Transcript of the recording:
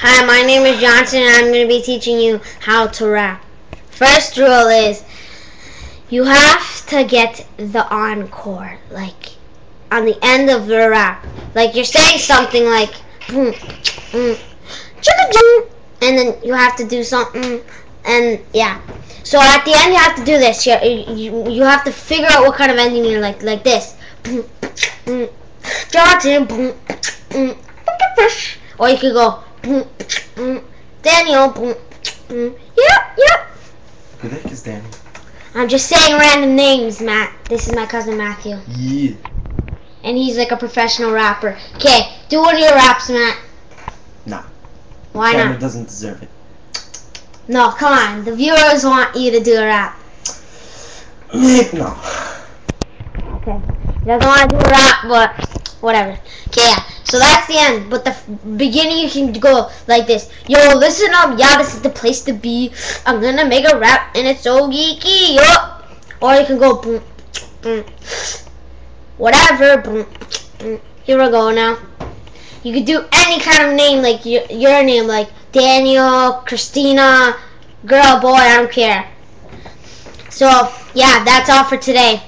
Hi, my name is Johnson and I'm going to be teaching you how to rap. First rule is you have to get the encore, like on the end of the rap. Like you're saying something like boom, chicka, and then you have to do something, and yeah. So at the end you have to do this. You have to figure out what kind of ending you're like this. Johnson, or you could go Daniel. Yep. Who the heck is Danny? I'm just saying random names, Matt. This is my cousin Matthew. Yeah. And he's like a professional rapper. Okay, do one of your raps, Matt. Nah. Why Camera not? doesn't deserve it. No, come on. The viewers want you to do a rap. No. Okay. He doesn't want to do a rap, but whatever. Okay, yeah. So that's the end. But the beginning, you can go like this. Yo, listen up. Yeah, this is the place to be. I'm gonna make a rap, and it's so geeky. Yo. Or you can go boom, boom. Whatever. Boom, boom. Here we go now. You could do any kind of name, like your name, like Daniel, Christina, girl, boy, I don't care. So, yeah, that's all for today.